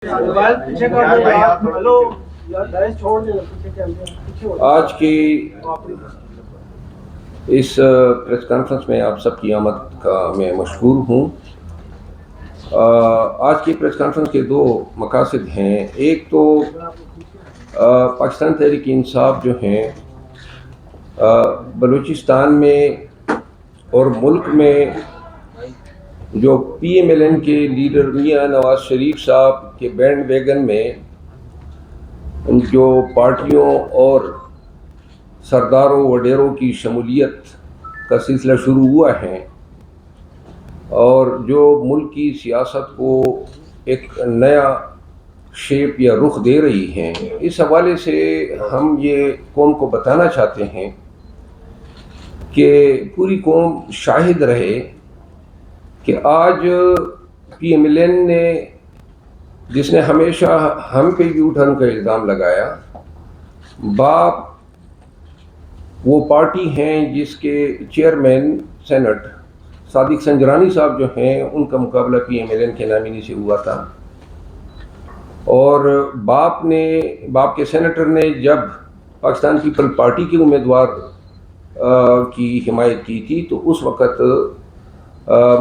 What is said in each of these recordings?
آج کی اس press conference میں آپ سب کی آمد کا میں مشکور ہوں۔ آج کی پریس کانفرنس کے دو مقاصد ہیں۔ ایک تو پاکستان تحریک انصاف جو ہیں بلوچستان میں اور ملک میں جو پی ایم ایل این کے لیڈر میاں نواز شریف صاحب کے بینڈ ویگن میں جو پارٹیوں اور سرداروں وڈیروں کی شمولیت کا سلسلہ شروع ہوا ہے اور جو ملک کی سیاست کو ایک نیا شیپ یا رخ دے رہی ہیں، اس حوالے سے ہم یہ قوم کو بتانا چاہتے ہیں کہ پوری قوم شاہد رہے کہ آج پی ایم ایل این نے، جس نے ہمیشہ ہم پہ یو ٹرن کا الزام لگایا، باپ وہ پارٹی ہیں جس کے چیئرمین سینٹ صادق سنجرانی صاحب جو ہیں، ان کا مقابلہ پی ایم ایل این کے نامینی سے ہوا تھا، اور باپ کے سینیٹر نے جب پاکستان پیپل پارٹی کے امیدوار کی حمایت کی تھی تو اس وقت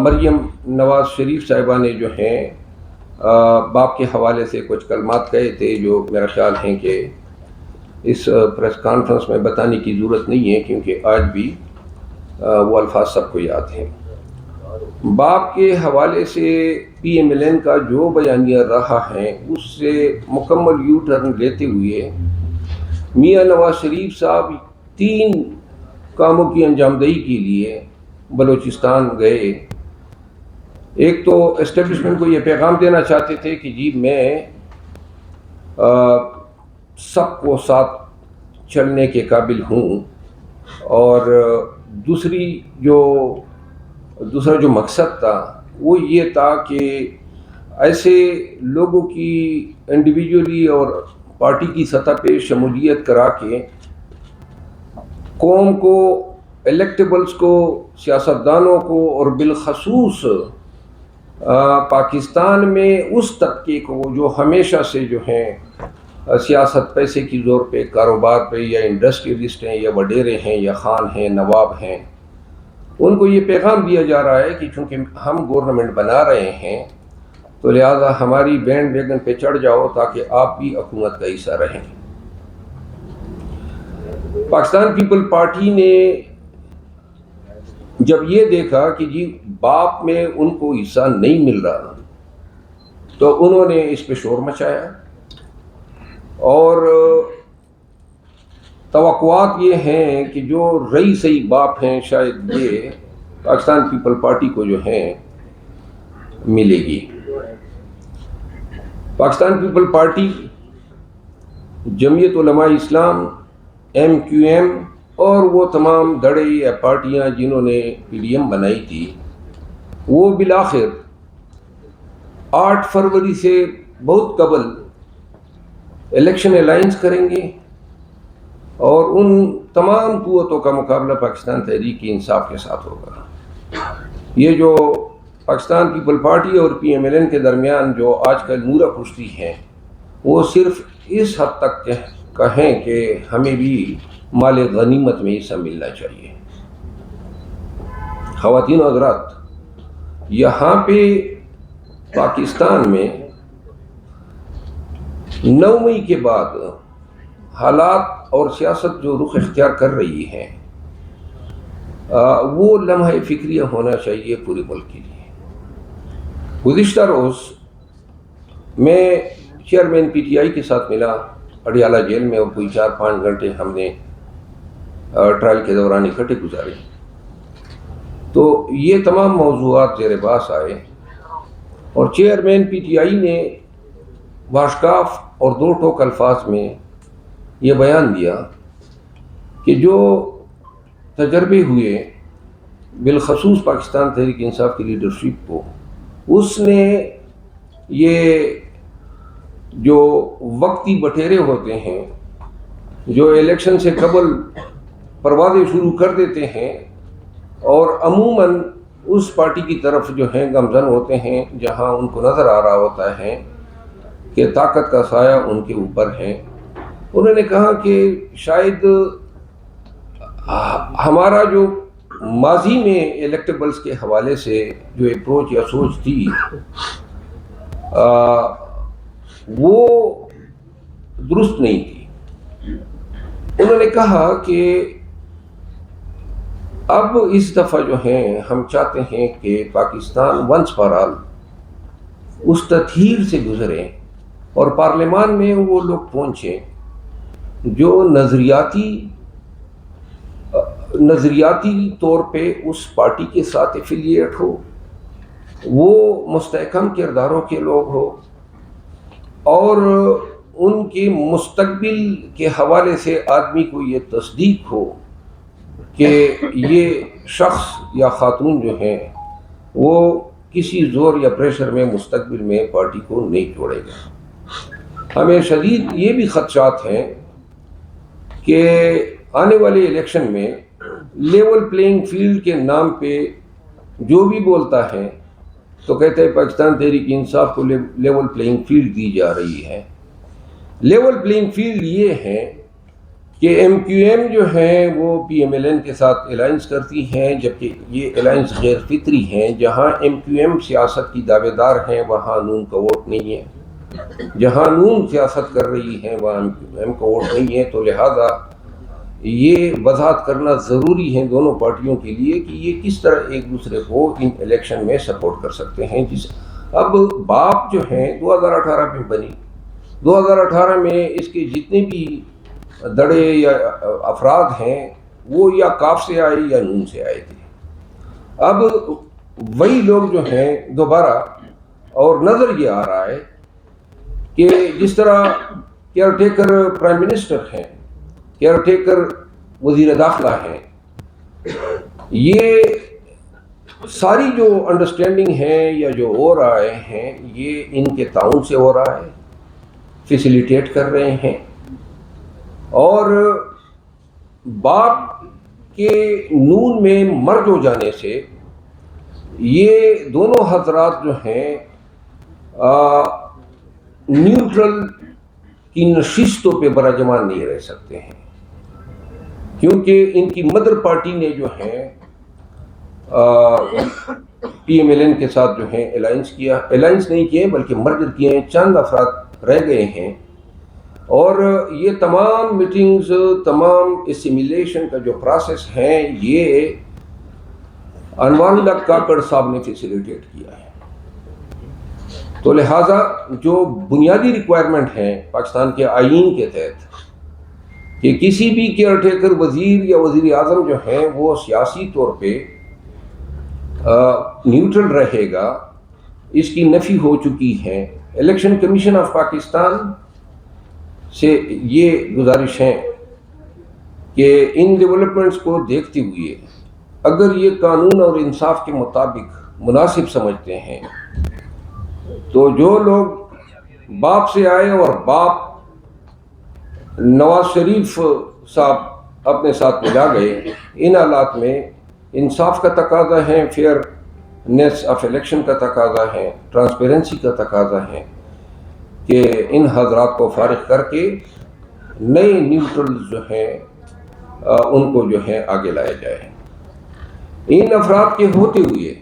مریم نواز شریف صاحبہ نے جو ہیں باپ کے حوالے سے کچھ کلمات کہے تھے جو میرا خیال ہے کہ اس پریس کانفرنس میں بتانے کی ضرورت نہیں ہے، کیونکہ آج بھی وہ الفاظ سب کو یاد ہیں۔ باپ کے حوالے سے پی ایم ایل این کا جو بیانیہ رہا ہے اس سے مکمل یو ٹرن لیتے ہوئے میاں نواز شریف صاحب 3 کاموں کی انجام دہی کے لیے بلوچستان گئے۔ ایک تو اسٹیبلشمنٹ کو یہ پیغام دینا چاہتے تھے کہ جی میں سب کو ساتھ چلنے کے قابل ہوں، اور دوسرا جو مقصد تھا وہ یہ تھا کہ ایسے لوگوں کی انڈیویجولی اور پارٹی کی سطح پہ شمولیت کرا کے قوم کو، الیکٹیبلز کو، سیاستدانوں کو، اور بالخصوص پاکستان میں اس طبقے کو جو ہمیشہ سے جو ہیں سیاست پیسے کی زور پہ، کاروبار پہ، یا انڈسٹریلسٹ ہیں، یا وڈیرے ہیں، یا خان ہیں، نواب ہیں، ان کو یہ پیغام دیا جا رہا ہے کہ چونکہ ہم گورنمنٹ بنا رہے ہیں تو لہذا ہماری بینڈ ویگن پہ چڑھ جاؤ تاکہ آپ بھی حکومت کا حصہ رہیں۔ پاکستان پیپل پارٹی نے جب یہ دیکھا کہ جی باپ میں ان کو حصہ نہیں مل رہا تو انہوں نے اس پہ شور مچایا، اور توقعات یہ ہیں کہ جو رئیس باپ ہیں شاید یہ پاکستان پیپل پارٹی کو جو ہیں ملے گی۔ پاکستان پیپل پارٹی، جمعیت Ulema Islam, M Q M اور وہ تمام دھڑے یا پارٹیاں جنہوں نے پی ڈی ایم بنائی تھی، وہ بالآخر 8 فروری سے بہت قبل الیکشن الائنس کریں گے، اور ان تمام قوتوں کا مقابلہ پاکستان تحریک انصاف کے ساتھ ہوگا۔ یہ جو پاکستان پیپل پارٹی اور پی ایم ایل این کے درمیان جو آج کل نورہ کشتی ہے، وہ صرف اس حد تک کہیں کہ ہمیں بھی مال غنیمت میں حصہ ملنا چاہیے۔ خواتین و حضرات، یہاں پہ پاکستان میں 9 مئی کے بعد حالات اور سیاست جو رخ اختیار کر رہی ہے وہ لمحہ فکریہ ہونا چاہیے پورے ملک کے لیے۔ گزشتہ روز میں چیئرمین پی ٹی آئی کے ساتھ ملا اڈیالہ جیل میں، اور کوئی 4-5 گھنٹے ہم نے ٹرائل کے دوران اکٹھے گزارے، تو یہ تمام موضوعات زیر بحث آئے، اور چیئرمین پی ٹی آئی نے واشکاف اور 2 ٹوک الفاظ میں یہ بیان دیا کہ جو تجربے ہوئے بالخصوص پاکستان تحریک انصاف کی لیڈرشپ کو، اس نے یہ جو وقتی بٹیرے ہوتے ہیں جو الیکشن سے قبل پروازیں شروع کر دیتے ہیں، اور عموماً اس پارٹی کی طرف جو ہیں گامزن ہوتے ہیں جہاں ان کو نظر آ رہا ہوتا ہے کہ طاقت کا سایہ ان کے اوپر ہے. انہوں نے کہا کہ شاید ہمارا جو ماضی میں الیکٹیبلز کے حوالے سے جو اپروچ یا سوچ تھی وہ درست نہیں تھی. انہوں نے کہا کہ اب اس دفعہ جو ہیں ہم چاہتے ہیں کہ پاکستان ونس فار آل اس تطہیر سے گزریں اور پارلیمان میں وہ لوگ پہنچیں جو نظریاتی طور پہ اس پارٹی کے ساتھ ایفیلیٹ ہو، وہ مستحکم کرداروں کے لوگ ہو، اور ان کے مستقبل کے حوالے سے آدمی کو یہ تصدیق ہو کہ یہ شخص یا خاتون جو ہیں وہ کسی زور یا پریشر میں مستقبل میں پارٹی کو نہیں چھوڑے گا. ہمیں شدید یہ بھی خدشات ہیں کہ آنے والے الیکشن میں لیول پلینگ فیلڈ کے نام پہ جو بھی بولتا ہے تو کہتے ہیں پاکستان تحریک انصاف کو لیول پلینگ فیلڈ دی جا رہی ہے. لیول پلینگ فیلڈ یہ ہے کہ ایم کیو ایم جو ہیں وہ پی ایم ایل این کے ساتھ الائنس کرتی ہیں، جبکہ یہ الائنس غیر فطری ہیں. جہاں ایم کیو ایم سیاست کی دعوے دار ہیں وہاں نون کا ووٹ نہیں ہے، جہاں نون سیاست کر رہی ہیں وہاں ایم کا ووٹ نہیں ہے. تو لہٰذا یہ وضاحت کرنا ضروری ہے دونوں پارٹیوں کے لیے کہ یہ کس طرح ایک دوسرے کو ان الیکشن میں سپورٹ کر سکتے ہیں. اب باپ جو ہیں 2018 میں بنی، 2018 میں اس کے جتنے بھی دڑے یا افراد ہیں وہ یا کاف سے آئے یا نون سے آئے تھے. اب وہی لوگ جو ہیں دوبارہ، اور نظر یہ آ رہا ہے کہ جس طرح کیئر ٹیکر پرائم منسٹر ہیں، کیئر ٹیکر وزیر داخلہ ہیں، یہ ساری جو انڈرسٹینڈنگ ہیں یا جو ہو رہے ہیں یہ ان کے تعاون سے ہو رہا ہے، فیسیلیٹیٹ کر رہے ہیں. اور باپ کے نون میں مرج ہو جانے سے یہ دونوں حضرات جو ہیں نیوٹرل کی نشستوں پہ براجمان نہیں رہ سکتے ہیں، کیونکہ ان کی مدر پارٹی نے جو ہے پی ایم ایل این کے ساتھ جو ہے الائنس نہیں کیے بلکہ مرجر کیے ہیں. چند افراد رہ گئے ہیں اور یہ تمام میٹنگز، تمام اسیمیلیشن کا جو پروسیس ہے یہ انوار الحق کاکڑ صاحب نے فیسیلیٹیٹ کیا ہے. تو لہٰذا جو بنیادی ریکوائرمنٹ ہیں پاکستان کے آئین کے تحت کہ کسی بھی کیئر ٹیکر وزیر یا وزیر اعظم جو ہیں وہ سیاسی طور پہ نیوٹرل رہے گا، اس کی نفی ہو چکی ہے. الیکشن کمیشن آف پاکستان سے یہ گزارش ہے کہ ان ڈیولپمنٹس کو دیکھتے ہوئے اگر یہ قانون اور انصاف کے مطابق مناسب سمجھتے ہیں تو جو لوگ باپ سے آئے اور باپ نواز شریف صاحب اپنے ساتھ ملا گئے، ان حالات میں انصاف کا تقاضا ہے، فیئرنیس آف الیکشن کا تقاضا ہے، ٹرانسپیرنسی کا تقاضا ہے کہ ان حضرات کو فارغ کر کے نئے نیوٹرل جو ہیں ان کو جو ہے آگے لایا جائے. ان افراد کے ہوتے ہوئے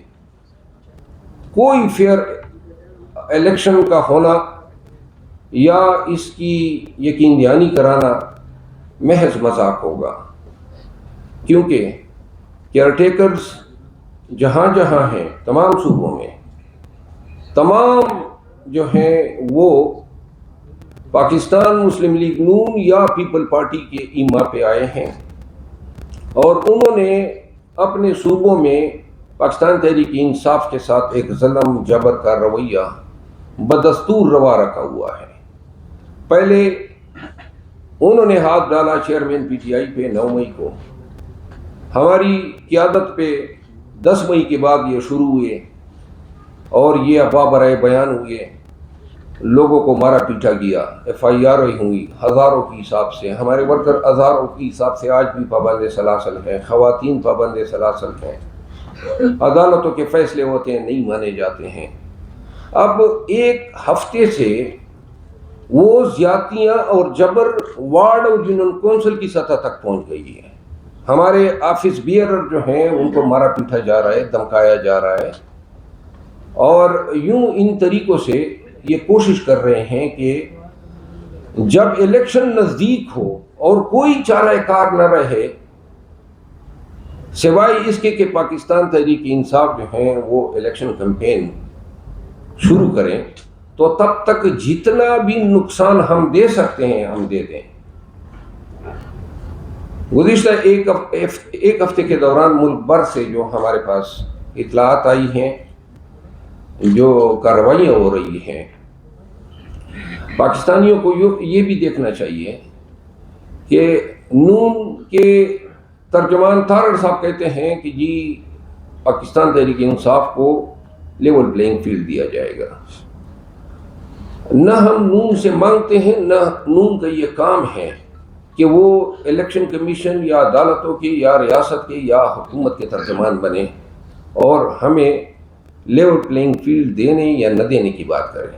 کوئی فیئر الیکشن کا ہونا یا اس کی یقین دہانی کرانا محض مذاق ہوگا، کیونکہ کیئر ٹیکرز جہاں جہاں ہیں تمام صوبوں میں، تمام جو ہیں وہ پاکستان مسلم لیگ نون یا پیپل پارٹی کے ایما پہ آئے ہیں، اور انہوں نے اپنے صوبوں میں پاکستان تحریک انصاف کے ساتھ ایک ظلم جبر کا رویہ بدستور روا رکھا ہوا ہے. پہلے انہوں نے ہاتھ ڈالا چیئرمین پی ٹی آئی پہ 9 مئی کو، ہماری قیادت پہ 10 مئی کے بعد یہ شروع ہوئے اور یہ افواہ برائے بیان ہوئے، لوگوں کو مارا پیٹا گیا، ایف آئی آر ہوئی ہزاروں کی حساب سے، ہمارے ورکر ہزاروں کی حساب سے آج بھی پابند سلاسل ہیں، خواتین پابند سلاسل ہیں، عدالتوں کے فیصلے ہوتے ہیں نہیں مانے جاتے ہیں. اب ایک ہفتے سے وہ زیادتیاں اور جبر وارڈ اور یونین کونسل کی سطح تک پہنچ گئی ہے. ہمارے آفس بیئرر جو ہیں ان کو مارا پیٹا جا رہا ہے، دھمکایا جا رہا ہے، اور یوں ان طریقوں سے یہ کوشش کر رہے ہیں کہ جب الیکشن نزدیک ہو اور کوئی چارہ کار نہ رہے سوائے اس کے کہ پاکستان تحریک انصاف جو ہیں وہ الیکشن کمپین شروع کریں، تو تب تک جتنا بھی نقصان ہم دے سکتے ہیں ہم دے دیں. گزشتہ ایک ہفتے کے دوران ملک بھر سے جو ہمارے پاس اطلاعات آئی ہیں، جو کارروائیاں ہو رہی ہیں، پاکستانیوں کو یہ بھی دیکھنا چاہیے کہ نون کے ترجمان تھارڑ صاحب کہتے ہیں کہ جی پاکستان تحریک انصاف کو لیول پلینگ فیلڈ دیا جائے گا. نہ ہم نون سے مانگتے ہیں، نہ نون کا یہ کام ہے کہ وہ الیکشن کمیشن یا عدالتوں کی یا ریاست کے یا حکومت کے ترجمان بنے اور ہمیں لیول پلینگ فیلڈ دینے یا نہ دینے کی بات کریں.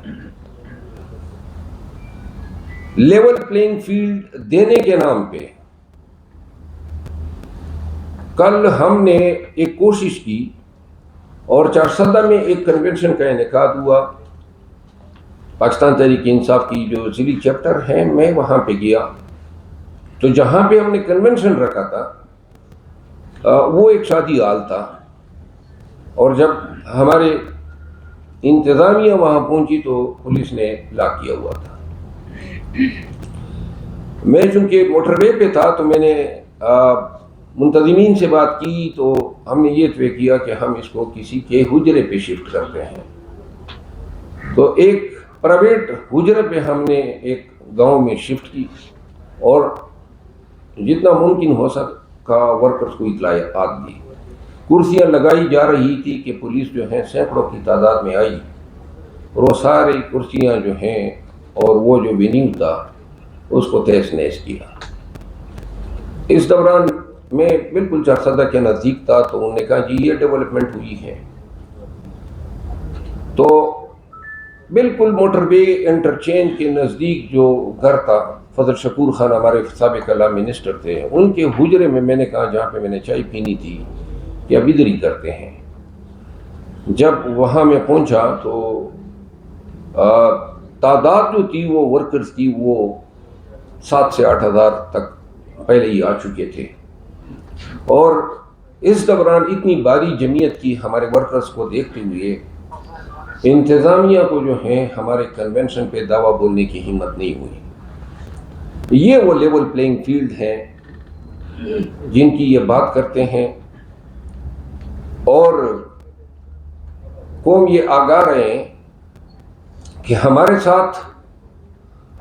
لیول پلینگ فیلڈ دینے کے نام پہ کل ہم نے ایک کوشش کی اور چارسدہ میں ایک کنونشن کا انعقاد ہوا. پاکستان تحریک انصاف کی جو ضلعی چیپٹر ہے، میں وہاں پہ گیا تو جہاں پہ ہم نے کنونشن رکھا تھا وہ ایک شادی ہال تھا، اور جب ہمارے انتظامیہ وہاں پہنچی تو پولیس نے لاک کیا ہوا تھا. میں چونکہ موٹر وے پہ تھا تو میں نے منتظمین سے بات کی تو ہم نے یہ طے کیا کہ ہم اس کو کسی کے حجرے پہ شفٹ کرتے ہیں. تو ایک پرائیویٹ حجرے پہ ہم نے ایک گاؤں میں شفٹ کی اور جتنا ممکن ہو سکا ورکرز کو اطلاعات دی. کرسیاں لگائی جا رہی تھی کہ پولیس جو ہے سینکڑوں کی تعداد میں آئی اور وہ ساری کرسیاں جو ہیں اور وہ جو وینیو تھا اس کو تہس نہس کیا. اس دوران میں بالکل چارسدہ کے نزدیک تھا تو انہوں نے کہا جی یہ ڈیولپمنٹ ہوئی ہے. تو بالکل موٹر وے انٹرچینج کے نزدیک جو گھر تھا، فضل شکور خان ہمارے سابق لا منسٹر تھے، ان کے حجرے میں نے کہا جہاں پہ میں نے چائے پینی تھی کہ اب ادھر ہی کرتے ہیں. جب وہاں میں پہنچا تو تعداد جو تھی وہ ورکرز کی وہ 7 سے 8 ہزار تک پہلے ہی آ چکے تھے، اور اس دوران اتنی باری جمعیت کی ہمارے ورکرز کو دیکھتے ہوئے انتظامیہ کو جو ہیں ہمارے کنونشن پہ دعویٰ بولنے کی ہمت نہیں ہوئی. یہ وہ لیول پلینگ فیلڈ ہیں جن کی یہ بات کرتے ہیں، اور قوم یہ آگاہ رہیں کہ ہمارے ساتھ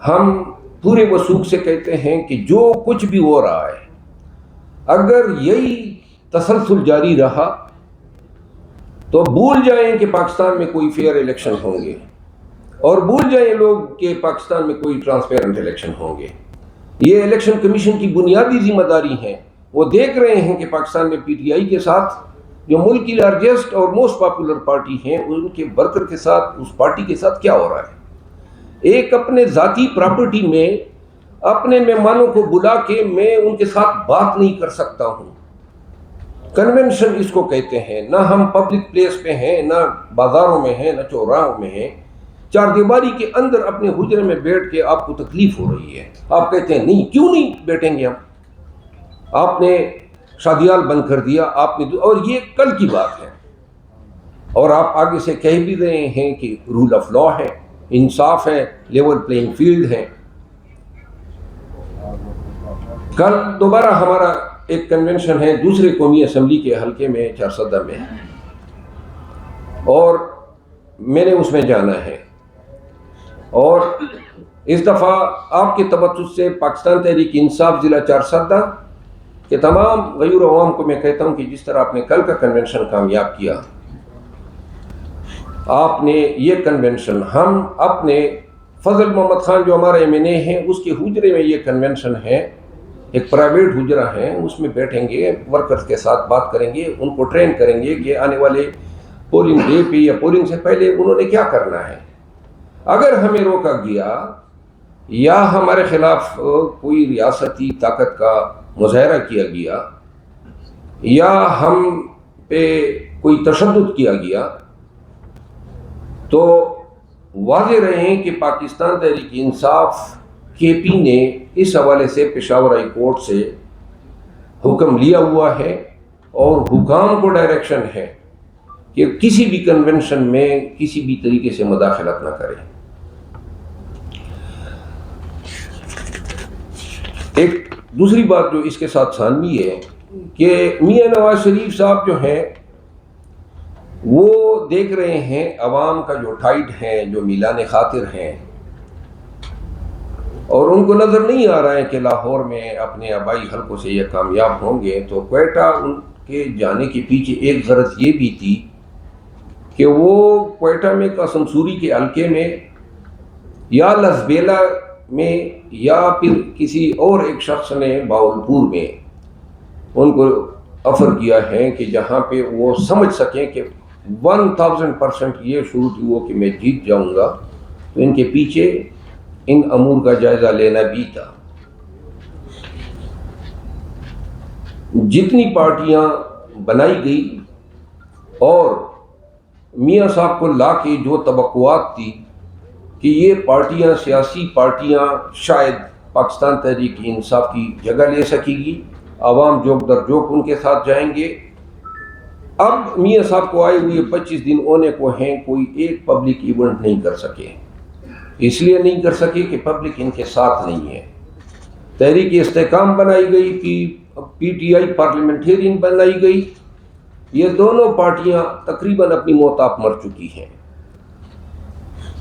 ہم پورے وثوق سے کہتے ہیں کہ جو کچھ بھی ہو رہا ہے اگر یہی تسلسل جاری رہا تو بھول جائیں کہ پاکستان میں کوئی فیئر الیکشن ہوں گے، اور بھول جائیں لوگ کہ پاکستان میں کوئی ٹرانسپیرنٹ الیکشن ہوں گے. یہ الیکشن کمیشن کی بنیادی ذمہ داری ہے. وہ دیکھ رہے ہیں کہ پاکستان میں پی ٹی آئی کے ساتھ جو ملک کی لارجسٹ اور موسٹ پاپولر پارٹی ہیں ان کے ورکر کے ساتھ، اس پارٹی کے ساتھ کیا ہو رہا ہے. ایک اپنے ذاتی پراپرٹی میں اپنے مہمانوں کو بلا کے میں ان کے ساتھ بات نہیں کر سکتا ہوں. کنونشن اس کو کہتے ہیں. نہ ہم پبلک پلیس پہ ہیں، نہ بازاروں میں ہیں، نہ چوراہوں میں ہیں. چار دیواری کے اندر اپنے حجرے میں بیٹھ کے آپ کو تکلیف ہو رہی ہے، آپ کہتے ہیں نہیں، کیوں نہیں بیٹھیں گے ہم. آپ نے شادیال بند کر دیا، آپ نے، اور یہ کل کی بات ہے، اور آپ آگے سے کہہ بھی رہے ہیں کہ رول آف لا ہے، انصاف ہے، لیول پلینگ فیلڈ ہے. کل دوبارہ ہمارا ایک کنونشن ہے دوسرے قومی اسمبلی کے حلقے میں چارسدہ میں، اور میں نے اس میں جانا ہے. اور اس دفعہ آپ کے توسط سے پاکستان تحریک انصاف ضلع چارسدہ کہ تمام غیور عوام کو میں کہتا ہوں کہ جس طرح آپ نے کل کا کنونشن کامیاب کیا، آپ نے یہ کنونشن، ہم اپنے فضل محمد خان جو ہمارا ایم این اے ہیں اس کے حجرے میں یہ کنونشن ہے، ایک پرائیویٹ حجرہ ہے، اس میں بیٹھیں گے، ورکرز کے ساتھ بات کریں گے، ان کو ٹرین کریں گے کہ آنے والے پولنگ ڈے پہ یا پولنگ سے پہلے انہوں نے کیا کرنا ہے. اگر ہمیں روکا گیا یا ہمارے خلاف کوئی ریاستی طاقت کا مظاہرہ کیا گیا یا ہم پہ کوئی تشدد کیا گیا تو واضح رہیں کہ پاکستان تحریک انصاف کے پی نے اس حوالے سے پشاور ہائی کورٹ سے حکم لیا ہوا ہے اور حکام کو ڈائریکشن ہے کہ کسی بھی کنونشن میں کسی بھی طریقے سے مداخلت نہ کریں۔ ایک دوسری بات جو اس کے ساتھ ثانوی ہے کہ میاں نواز شریف صاحب جو ہیں وہ دیکھ رہے ہیں عوام کا جو ٹائٹ ہے، جو میلان خاطر ہیں، اور ان کو نظر نہیں آ رہا ہے کہ لاہور میں اپنے آبائی حلقوں سے یہ کامیاب ہوں گے، تو کوئٹہ ان کے جانے کے پیچھے ایک غرض یہ بھی تھی کہ وہ کوئٹہ میں قاسم سوری کے حلقے میں یا لسبیلا میں یا پھر کسی اور ایک شخص نے باولپور میں ان کو آفر کیا ہے کہ جہاں پہ وہ سمجھ سکیں کہ 1000% یہ شروع ہوا کہ میں جیت جاؤں گا، تو ان کے پیچھے ان امور کا جائزہ لینا بھی تھا۔ جتنی پارٹیاں بنائی گئی اور میاں صاحب کو لا کے جو توقعات تھی کہ یہ پارٹیاں، سیاسی پارٹیاں شاید پاکستان تحریک انصاف کی جگہ لے سکے گی، عوام جوک در جوک ان کے ساتھ جائیں گے، اب میاں صاحب کو آئے ہوئے 25 دن ہونے کو ہیں، کوئی ایک پبلک ایونٹ نہیں کر سکے۔ اس لیے نہیں کر سکے کہ پبلک ان کے ساتھ نہیں ہے۔ تحریک استحکام بنائی گئی، پی ٹی آئی پارلیمنٹیرین بنائی گئی، یہ دونوں پارٹیاں تقریباً اپنی موت آپ مر چکی ہیں،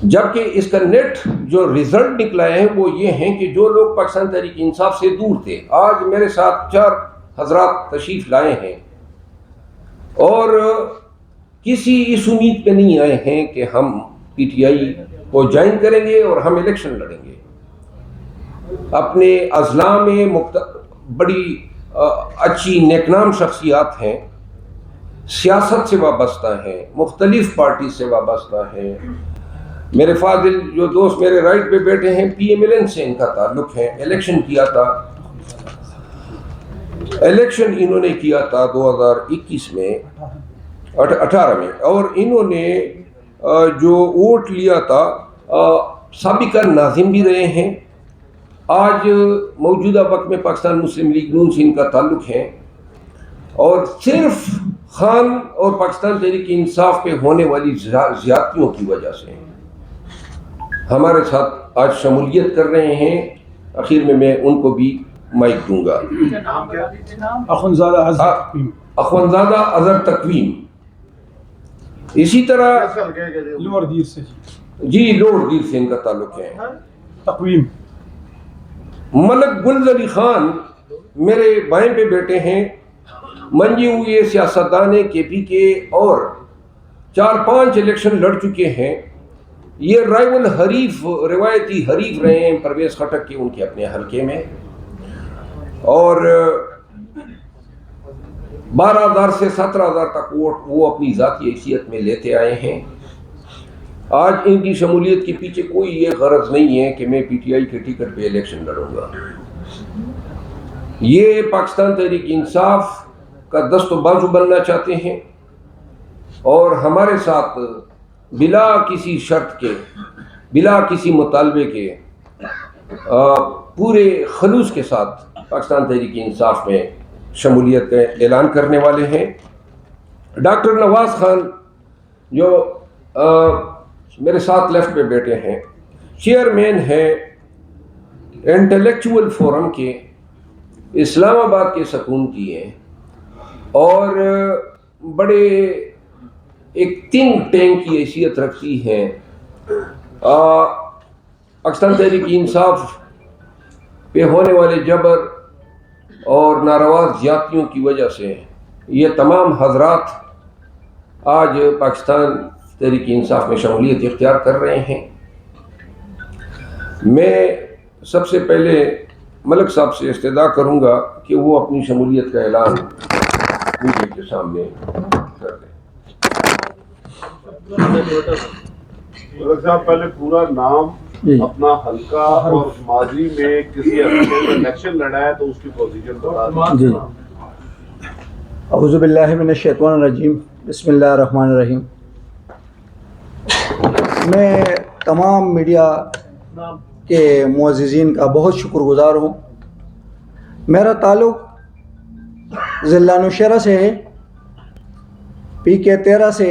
جبکہ اس کا نیٹ جو رزلٹ نکلا ہے وہ یہ ہیں کہ جو لوگ پاکستان تحریک انصاف سے دور تھے، آج میرے ساتھ 4 حضرات تشریف لائے ہیں اور کسی اس امید پہ نہیں آئے ہیں کہ ہم پی ٹی آئی کو جوائن کریں گے اور ہم الیکشن لڑیں گے۔ اپنے اضلاع میں بڑی اچھی نیکنام شخصیات ہیں، سیاست سے وابستہ ہیں، مختلف پارٹی سے وابستہ ہیں۔ میرے فاضل جو دوست میرے رائٹ پہ بیٹھے ہیں، پی ایم ایل این سے ان کا تعلق ہے، الیکشن کیا تھا، الیکشن انہوں نے کیا تھا 2021 میں 18 میں، اور انہوں نے جو ووٹ لیا تھا سابقہ ناظم بھی رہے ہیں، آج موجودہ وقت میں پاکستان مسلم لیگ نون سے ان کا تعلق ہے، اور صرف خان اور پاکستان تحریک انصاف پہ ہونے والی زیادتیوں کی وجہ سے ہمارے ساتھ آج شمولیت کر رہے ہیں۔ آخر میں ان کو بھی مائک دوں گا۔ اخونزادہ اظہر تقویم، اسی طرح لوور دیر سے جی لوور دیر سے ان کا تعلق ہے۔ تقویم ملک گل علی خان میرے بائیں پہ بیٹے ہیں، منجی ہوئے سیاستدان کے پی کے اور 4-5 الیکشن لڑ چکے ہیں۔ یہ رائیول حریف، روایتی حریف رہے ہیں پرویز خٹک کے ان کے اپنے حلقے میں، اور 12,000 سے 17,000 تک ووٹ وہ اپنی ذاتی حیثیت میں لیتے آئے ہیں۔ آج ان کی شمولیت کے پیچھے کوئی یہ غرض نہیں ہے کہ میں پی ٹی آئی کے ٹکٹ پہ الیکشن لڑوں گا۔ یہ پاکستان تحریک انصاف کا دست و بازو بننا چاہتے ہیں اور ہمارے ساتھ بلا کسی شرط کے، بلا کسی مطالبے کے، پورے خلوص کے ساتھ پاکستان تحریک انصاف میں شمولیت کا اعلان کرنے والے ہیں۔ ڈاکٹر نواز خان جو میرے ساتھ لیفٹ پہ بیٹھے ہیں، چیئرمین ہیں انٹلیکچول فورم کے، اسلام آباد کے سکون کی ہیں، اور بڑے ایک تھنک ٹینک کی حیثیت رکھتی ہیں۔ پاکستان تحریک انصاف پہ ہونے والے جبر اور ناروا زیادتیوں کی وجہ سے یہ تمام حضرات آج پاکستان تحریک انصاف میں شمولیت اختیار کر رہے ہیں۔ میں سب سے پہلے ملک صاحب سے استدعا کروں گا کہ وہ اپنی شمولیت کا اعلان میڈیا کے سامنے کر دیں۔ ملک صاحب پہلے پورا نام اپنا حلقہ اور ماضی میں کسی حلقے میں الیکشن لڑا ہے تو اس کی پوزیشن بتا دیں. جی اعوذ باللہ من الشیطان الرجیم بسم اللہ الرحمن الرحیم. میں تمام میڈیا کے معززین کا بہت شکر گزار ہوں. میرا تعلق ضلع نوشہرہ سے ہے. پی کے 13 سے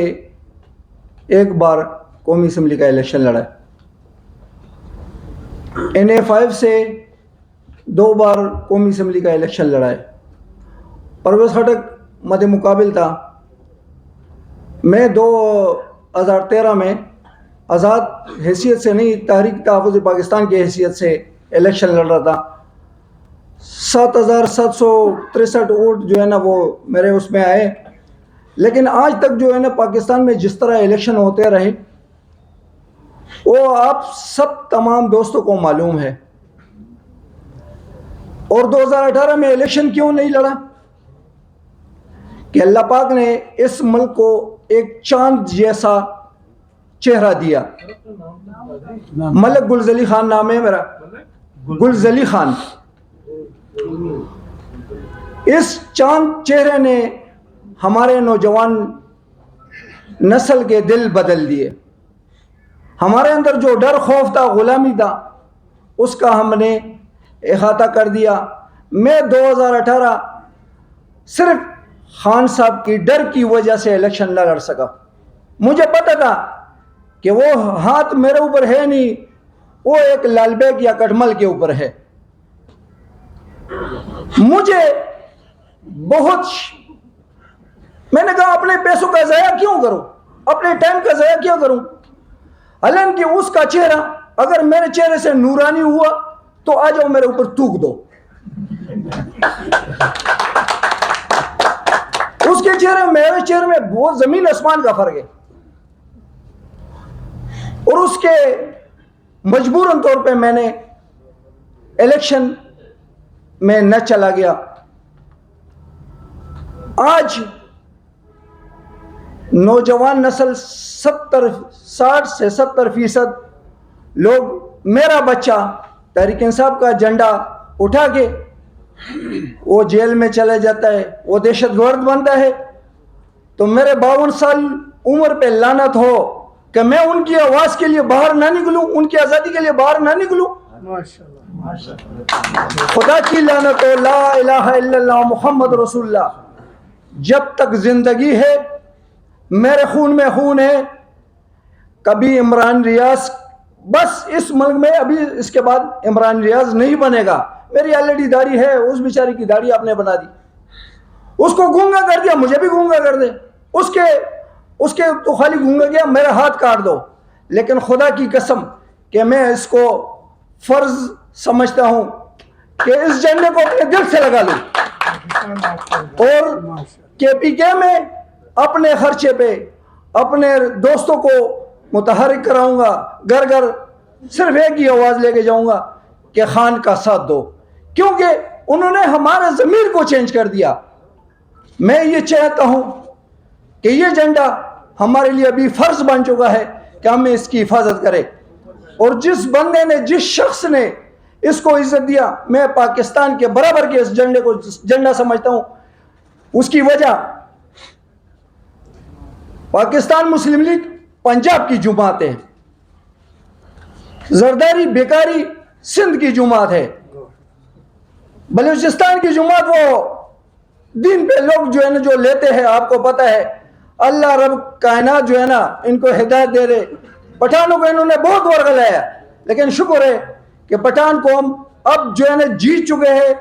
ایک بار قومی اسمبلی کا الیکشن لڑا ہے. این اے 5 سے 2 بار قومی اسمبلی کا الیکشن لڑا ہے. پرویز خٹک مد مقابل تھا. میں 2013 میں آزاد حیثیت سے نہیں، تحریک تحفظ پاکستان کی حیثیت سے الیکشن لڑ رہا تھا. 7,763 ووٹ جو ہے نا وہ میرے اس میں آئے. لیکن آج تک جو ہے نا پاکستان میں جس طرح الیکشن ہوتے رہے وہ آپ سب تمام دوستوں کو معلوم ہے. اور 2018 میں الیکشن کیوں نہیں لڑا کہ اللہ پاک نے اس ملک کو ایک چاند جیسا چہرہ دیا. ملک گلزلی خان نام ہے میرا، گلزلی خان. اس چاند چہرے نے ہمارے نوجوان نسل کے دل بدل دیے. ہمارے اندر جو ڈر خوف تھا، غلامی تھا، اس کا ہم نے احاطہ کر دیا. میں 2018 صرف خان صاحب کی ڈر کی وجہ سے الیکشن نہ لڑ سکا. مجھے پتہ تھا کہ وہ ہاتھ میرے اوپر ہے نہیں، وہ ایک لال بیگ یا کٹمل کے اوپر ہے. مجھے میں نے کہا اپنے پیسوں کا ضائع کیوں کروں، اپنے ٹائم کا ضائع کیوں کروں. حالانکہ اس کا چہرہ اگر میرے چہرے سے نورانی ہوا تو آ جاؤ میرے اوپر تھوک دو. اس کے چہرے میرے چہرے میں بہت زمین آسمان کا فرق ہے. اور اس کے مجبوراً طور پہ میں نے الیکشن میں نہ چلا گیا. آج نوجوان نسل 60 سے 70% لوگ میرا بچہ تحریک انصاف کا جھنڈا اٹھا کے وہ جیل میں چلا جاتا ہے، وہ دہشت گرد بنتا ہے. تو میرے 52 سال عمر پہ لعنت ہو کہ میں ان کی آواز کے لیے باہر نہ نکلوں، ان کی آزادی کے لیے باہر نہ نکلوں. خدا کی لعنت ہو. لا الہ الا اللہ محمد رسول اللہ. جب تک زندگی ہے میرے خون میں خون ہے. کبھی عمران ریاض، بس اس ملک میں ابھی اس کے بعد عمران ریاض نہیں بنے گا. میری آلریڈی داڑھی ہے، اس بیچاری کی داڑھی آپ نے بنا دی. اس کو گونگا کر دیا، مجھے بھی گونگا کر دے. اس کے تو خالی گونگا کیا، میرا ہاتھ کاٹ دو. لیکن خدا کی قسم کہ میں اس کو فرض سمجھتا ہوں کہ اس جھنڈے کو اپنے دل سے لگا لوں اور کے پی کے میں اپنے خرچے پہ اپنے دوستوں کو متحرک کراؤں گا. گھر گھر صرف ایک ہی آواز لے کے جاؤں گا کہ خان کا ساتھ دو، کیونکہ انہوں نے ہمارے ضمیر کو چینج کر دیا. میں یہ چاہتا ہوں کہ یہ جھنڈا ہمارے لیے ابھی فرض بن چکا ہے کہ ہمیں اس کی حفاظت کرے. اور جس بندے نے، جس شخص نے اس کو عزت دیا، میں پاکستان کے برابر کے اس جھنڈے کو جھنڈا سمجھتا ہوں. اس کی وجہ پاکستان مسلم لیگ پنجاب کی جماعت ہے، زرداری بیکاری سندھ کی جماعت ہے، بلوچستان کی جماعت وہ دین پہ لوگ جو ہے نا جو لیتے ہیں، آپ کو پتہ ہے اللہ رب کائنات جو ہے نا ان کو ہدایت دے رہے. پٹھانوں کو انہوں نے بہت ورغ لایا، لیکن شکر ہے کہ پٹھان قوم اب جو ہے نا جیت چکے ہیں،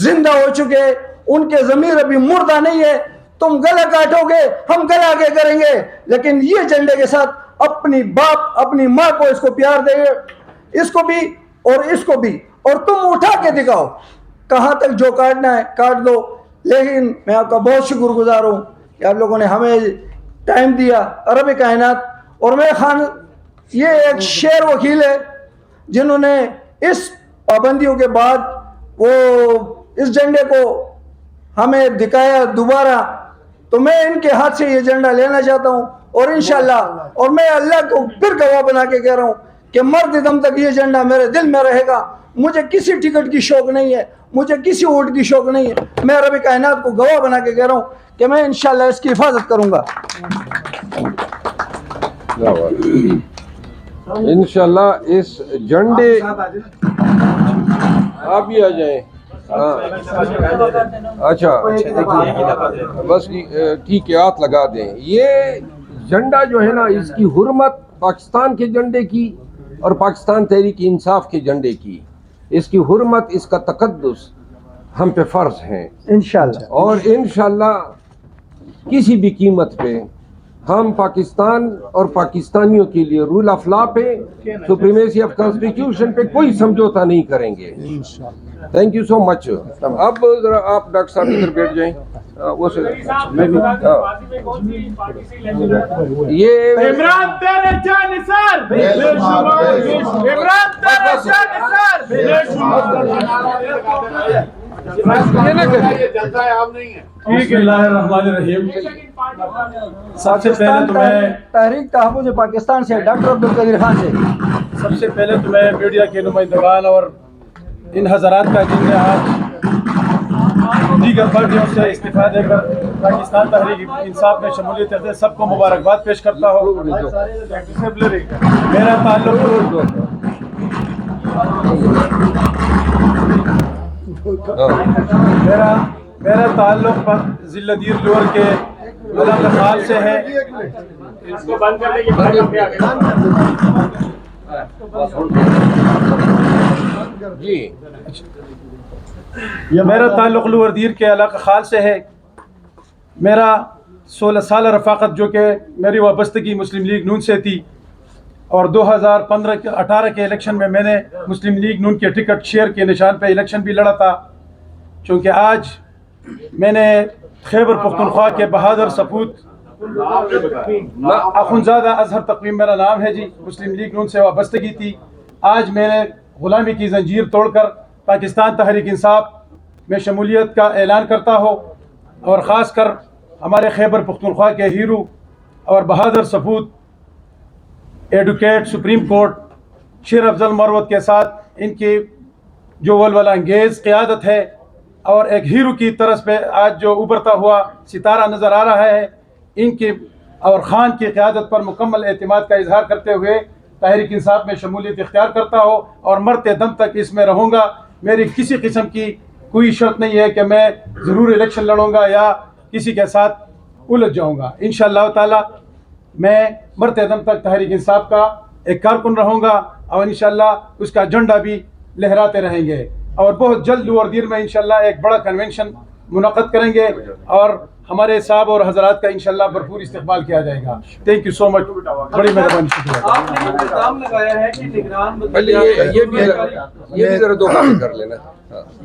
زندہ ہو چکے ہیں، ان کے ضمیر ابھی مردہ نہیں ہے. تم گلا کاٹو گے، ہم گلا آگے کریں گے، لیکن یہ جھنڈے کے ساتھ اپنی باپ اپنی ماں کو اس کو پیار دے گے، اس کو بھی اور اس کو بھی. اور تم اٹھا کے دکھاؤ، کہاں تک جو کاٹنا ہے کاٹ دو. لیکن میں آپ کا بہت شکر گزار ہوں کہ آپ لوگوں نے ہمیں ٹائم دیا. رب کائنات اور میں خان یہ ایک شیر وکیل ہے جنہوں نے اس پابندیوں کے بعد وہ اس جھنڈے کو ہمیں دکھایا دوبارہ. تو میں ان کے ہاتھ سے یہ جھنڈا لینا چاہتا ہوں اور انشاءاللہ، اور میں اللہ کو پھر گواہ بنا کے کہہ رہا ہوں کہ مرتے دم تک یہ جھنڈا میرے دل میں رہے گا. مجھے کسی ٹکٹ کی شوق نہیں ہے, مجھے کسی ووٹ کی شوق نہیں ہے. میں رب کائنات کو گواہ بنا کے کہہ رہا ہوں کہ میں انشاءاللہ اس کی حفاظت کروں گا. انشاءاللہ اس جھنڈے آپ بھی آ جائیں. اچھا بس ٹھیک ہے, ہاتھ لگا دیں. یہ جھنڈا جو ہے نا, اس کی حرمت پاکستان کے جھنڈے کی اور پاکستان تحریک انصاف کے جھنڈے کی, اس کی حرمت, اس کا تقدس ہم پہ فرض ہیں انشاءاللہ. اور انشاءاللہ کسی بھی قیمت پہ ہم پاکستان اور پاکستانیوں کے لیے رول آف لا پہ, سپریمیسی آف کانسٹیٹیوشن پہ کوئی سمجھوتا نہیں کریں گے. تھینک یو سو مچ. اب ذرا آپ ڈاکٹر صاحب ادھر بیٹھ جائیں. یہ عمران تیرے جانثار عمران تیرے جانثار یہ نہ کریں. یہ جلسہ عام نہیں ہے. بسم اللہ الرحمن الرحیم. سب سے پہلے تو میں تحریک تحفظ پاکستان سے ڈاکٹر عبدالقدیر خان سے سب سے پہلے تو میں میڈیا کے نمائندگان اور ان حضرات کا جن نے آج دیگر پارٹیوں سے استعفا دے کر پاکستان تحریک انصاف میں شمولیت کرتے, سب کو مبارکباد پیش کرتا ہوں. میرا تعلق میرا تعلق ضلع دیر لور کے علاقہ خال سے ہے. اس کو بند کر دیں. جی میرا تعلق لور دیر کے علاقہ خال سے ہے. میرا 16 سالہ رفاقت جو کہ میری وابستگی مسلم لیگ نون سے تھی, اور 2018 کے الیکشن میں نے مسلم لیگ نون کے ٹکٹ شیئر کے نشان پہ الیکشن بھی لڑا تھا. چونکہ آج میں نے خیبر پختونخوا کے بہادر سپوت اخونزادہ اظہر تقویم میرا نام ہے جی, مسلم لیگ نون سے وابستگی تھی. آج میں نے غلامی کی زنجیر توڑ کر پاکستان تحریک انصاف میں شمولیت کا اعلان کرتا ہوں, اور خاص کر ہمارے خیبر پختونخوا کے ہیرو اور بہادر سپوت ایڈوکیٹ سپریم کورٹ شیر افضل مروت کے ساتھ ان کی جو ولولہ انگیز قیادت ہے اور ایک ہیرو کی طرز پہ آج جو ابھرتا ہوا ستارہ نظر آ رہا ہے, ان کی اور خان کی قیادت پر مکمل اعتماد کا اظہار کرتے ہوئے تحریک انصاف میں شمولیت اختیار کرتا ہوں, اور مرتے دم تک اس میں رہوں گا. میری کسی قسم کی کوئی شرط نہیں ہے کہ میں ضرور الیکشن لڑوں گا یا کسی کے ساتھ الجھ جاؤں گا. انشاءاللہ تعالی میں مرتے دم تک تحریک انصاف کا ایک کارکن رہوں گا, اور انشاءاللہ اس کا جھنڈا بھی لہراتے رہیں گے. اور بہت جلد لور دیر میں انشاءاللہ ایک بڑا کنونشن منعقد کریں گے, اور ہمارے صاحب اور حضرات کا انشاءاللہ بھرپور استقبال کیا جائے گا. تھینک یو سو مچ, بڑی مہربانی, شکریہ. آپ نے الزام لگایا ہے کہ نگران پہلے یہ بھی ذرا دو باتیں کر لینا.